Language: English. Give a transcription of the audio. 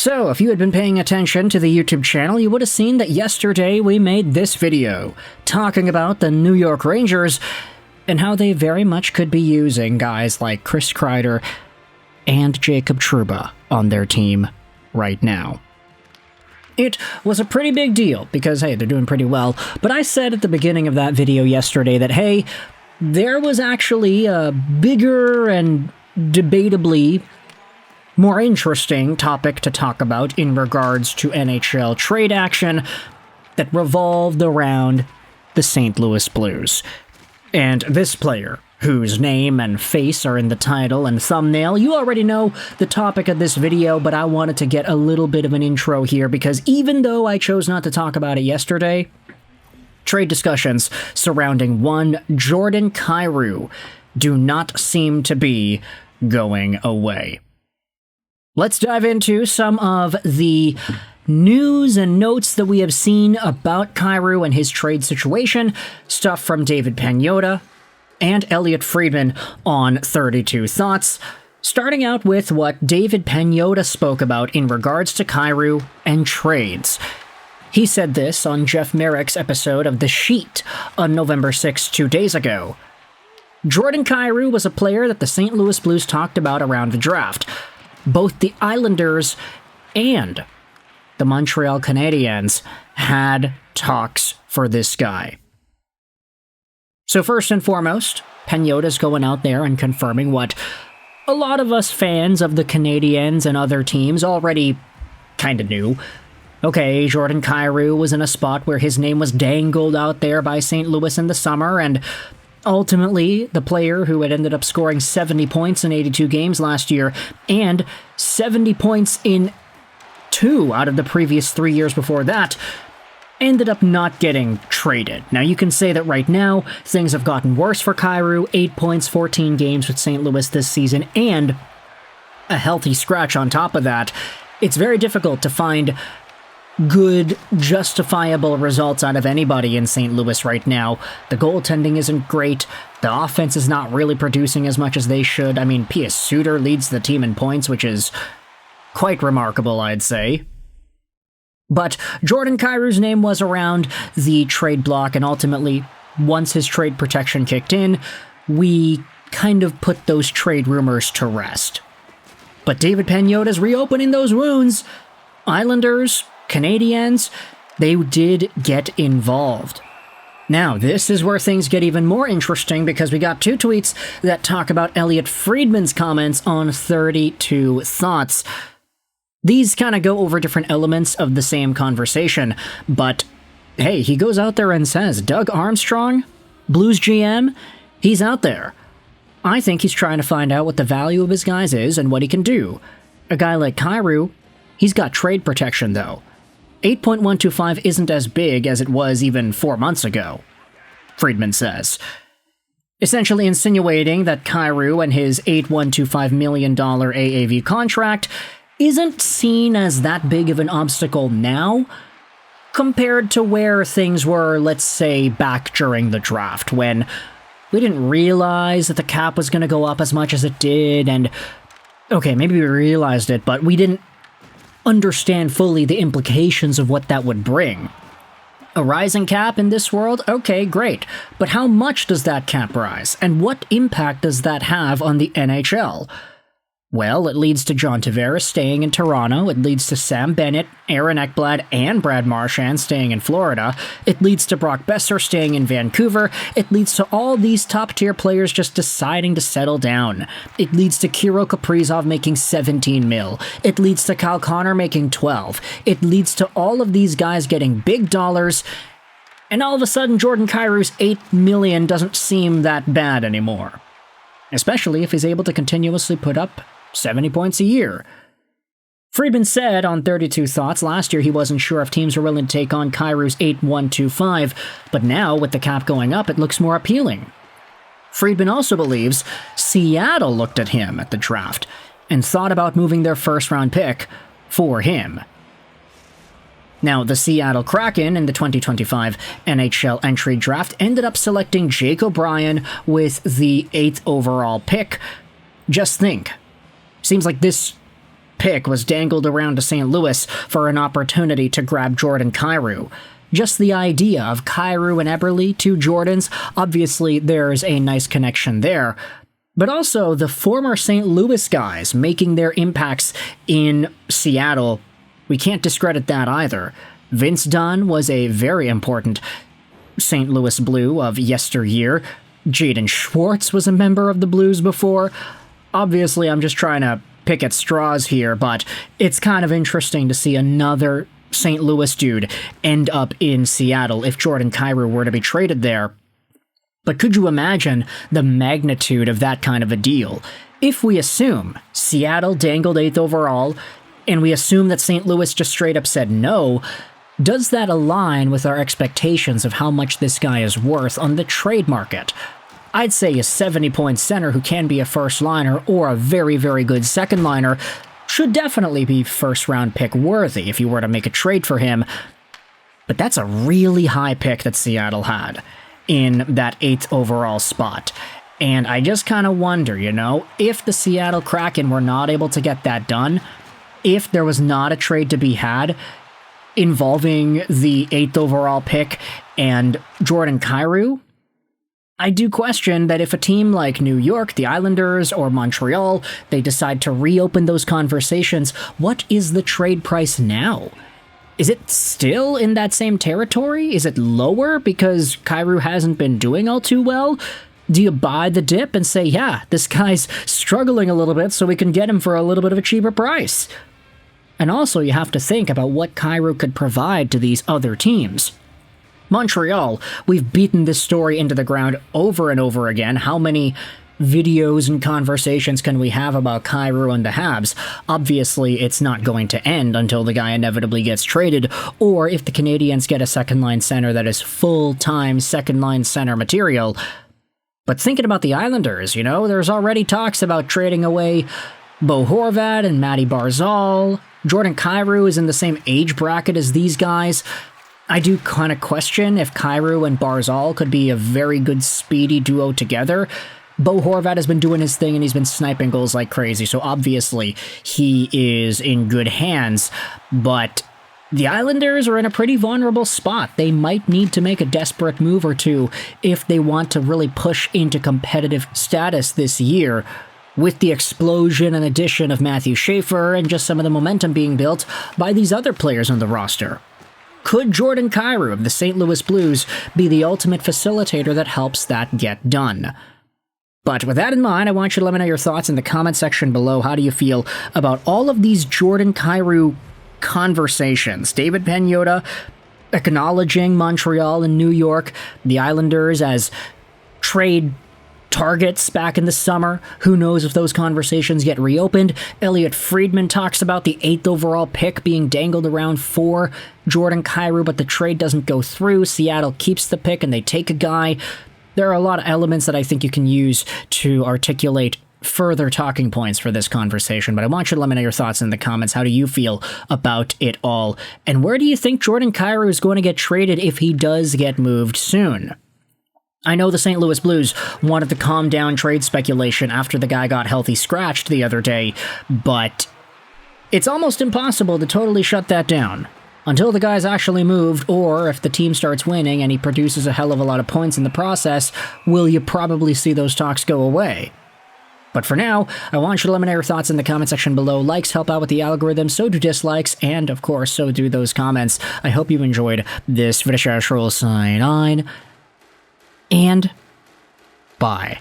So, if you had been paying attention to the YouTube channel, you would have seen that yesterday we made this video talking about the New York Rangers and how they very much could be using guys like Chris Kreider and Jacob Trouba on their team right now. It was a pretty big deal because, hey, they're doing pretty well, but I said at the beginning of that video yesterday that, hey, there was actually a bigger and debatably more interesting topic to talk about in regards to NHL trade action that revolved around the St. Louis Blues. And this player, whose name and face are in the title and thumbnail, you already know the topic of this video, but I wanted to get a little bit of an intro here because even though I chose not to talk about it yesterday, trade discussions surrounding one Jordan Kyrou do not seem to be going away. Let's dive into some of the news and notes that we have seen about Kyrou and his trade situation, stuff from David Pagnotta and Elliotte Friedman on 32 Thoughts, starting out with what David Pagnotta spoke about in regards to Kyrou and trades. He said this on Jeff Merrick's episode of The Sheet on November 6, 2 days ago. Jordan Kyrou was a player that the St. Louis Blues talked about around the draft. Both the Islanders and the Montreal Canadiens had talks for this guy. So first and foremost, Pagnotta's going out there and confirming what a lot of us fans of the Canadiens and other teams already kind of knew. Okay, Jordan Kyrou was in a spot where his name was dangled out there by St. Louis in the summer, and ultimately, the player who had ended up scoring 70 points in 82 games last year and 70 points in 2 out of the previous 3 years before that ended up not getting traded. Now, you can say that right now, things have gotten worse for Kyrou, 8 points, 14 games with St. Louis this season, and a healthy scratch on top of that. It's very difficult to find good, justifiable results out of anybody in St. Louis right now. The goaltending isn't great. The offense is not really producing as much as they should. I mean, P.S. Suter leads the team in points, which is quite remarkable, I'd say. But Jordan Kyrou's name was around the trade block, and ultimately, once his trade protection kicked in, we kind of put those trade rumors to rest. But David Pagnotta's reopening those wounds. Islanders, Canadiens, they did get involved. Now, this is where things get even more interesting because we got 2 tweets that talk about Elliotte Friedman's comments on 32 Thoughts. These kind of go over different elements of the same conversation, but hey, he goes out there and says, Doug Armstrong, Blues GM, he's out there. I think he's trying to find out what the value of his guys is and what he can do. A guy like Kyrou, he's got trade protection though. 8.125 isn't as big as it was even 4 months ago, Friedman says, essentially insinuating that Kyrou and his $8.125 million AAV contract isn't seen as that big of an obstacle now compared to where things were, let's say, back during the draft, when we didn't realize that the cap was going to go up as much as it did, and okay, maybe we realized it, but we didn't understand fully the implications of what that would bring. A rising cap in this world? Okay, great. But how much does that cap rise? And what impact does that have on the NHL? Well, it leads to John Tavares staying in Toronto, it leads to Sam Bennett, Aaron Ekblad, and Brad Marchand staying in Florida, it leads to Brock Besser staying in Vancouver, it leads to all these top-tier players just deciding to settle down. It leads to Kirill Kaprizov making 17 mil, it leads to Kyle Connor making 12, it leads to all of these guys getting big dollars, and all of a sudden Jordan Kyrou's $8 million doesn't seem that bad anymore. Especially if he's able to continuously put up 70 points a year. Friedman said on 32 Thoughts last year he wasn't sure if teams were willing to take on Kyrou's 8.125, but now, with the cap going up, it looks more appealing. Friedman also believes Seattle looked at him at the draft and thought about moving their first-round pick for him. Now, the Seattle Kraken in the 2025 NHL Entry Draft ended up selecting Jake O'Brien with the 8th overall pick. Just think. Seems like this pick was dangled around to St. Louis for an opportunity to grab Jordan Kyrou. Just the idea of Kyrou and Eberle, two Jordans, obviously there's a nice connection there. But also the former St. Louis guys making their impacts in Seattle, we can't discredit that either. Vince Dunn was a very important St. Louis Blue of yesteryear. Jaden Schwartz was a member of the Blues before. Obviously, I'm just trying to pick at straws here, but it's kind of interesting to see another St. Louis dude end up in Seattle if Jordan Kyrou were to be traded there. But could you imagine the magnitude of that kind of a deal? If we assume Seattle dangled 8th overall, and we assume that St. Louis just straight up said no, does that align with our expectations of how much this guy is worth on the trade market? I'd say a 70-point center who can be a first-liner or a very, very good second-liner should definitely be first-round pick worthy if you were to make a trade for him. But that's a really high pick that Seattle had in that 8th overall spot. And I just kind of wonder, if the Seattle Kraken were not able to get that done, if there was not a trade to be had involving the 8th overall pick and Jordan Kyrou, I do question that if a team like New York, the Islanders, or Montreal, they decide to reopen those conversations, what is the trade price now? Is it still in that same territory? Is it lower because Kyrou hasn't been doing all too well? Do you buy the dip and say, yeah, this guy's struggling a little bit so we can get him for a little bit of a cheaper price? And also you have to think about what Kyrou could provide to these other teams. Montreal, we've beaten this story into the ground over and over again. How many videos and conversations can we have about Kyrou and the Habs? Obviously, it's not going to end until the guy inevitably gets traded, or if the Canadiens get a second-line center that is full-time second-line center material. But thinking about the Islanders, there's already talks about trading away Bo Horvat and Matty Barzal. Jordan Kyrou is in the same age bracket as these guys. I do kind of question if Kyrou and Barzal could be a very good speedy duo together. Bo Horvat has been doing his thing and he's been sniping goals like crazy, so obviously he is in good hands. But the Islanders are in a pretty vulnerable spot. They might need to make a desperate move or two if they want to really push into competitive status this year. With the explosion and addition of Matthew Schaefer and just some of the momentum being built by these other players on the roster. Could Jordan Kyrou of the St. Louis Blues be the ultimate facilitator that helps that get done? But with that in mind, I want you to let me know your thoughts in the comment section below. How do you feel about all of these Jordan Kyrou conversations? David Pagnotta acknowledging Montreal and New York, the Islanders as trade targets back in the summer. Who knows if those conversations get reopened? Elliotte Friedman talks about the 8th overall pick being dangled around for Jordan Kyrou, but the trade doesn't go through. Seattle keeps the pick and they take a guy. There are a lot of elements that I think you can use to articulate further talking points for this conversation, but I want you to let me know your thoughts in the comments. How do you feel about it all? And where do you think Jordan Kyrou is going to get traded if he does get moved soon? I know the St. Louis Blues wanted to calm down trade speculation after the guy got healthy scratched the other day, but it's almost impossible to totally shut that down. Until the guy's actually moved, or if the team starts winning and he produces a hell of a lot of points in the process, will you probably see those talks go away? But for now, I want you to let me know your thoughts in the comment section below. Likes help out with the algorithm, so do dislikes, and of course, so do those comments. I hope you enjoyed this video. Sign on. And bye.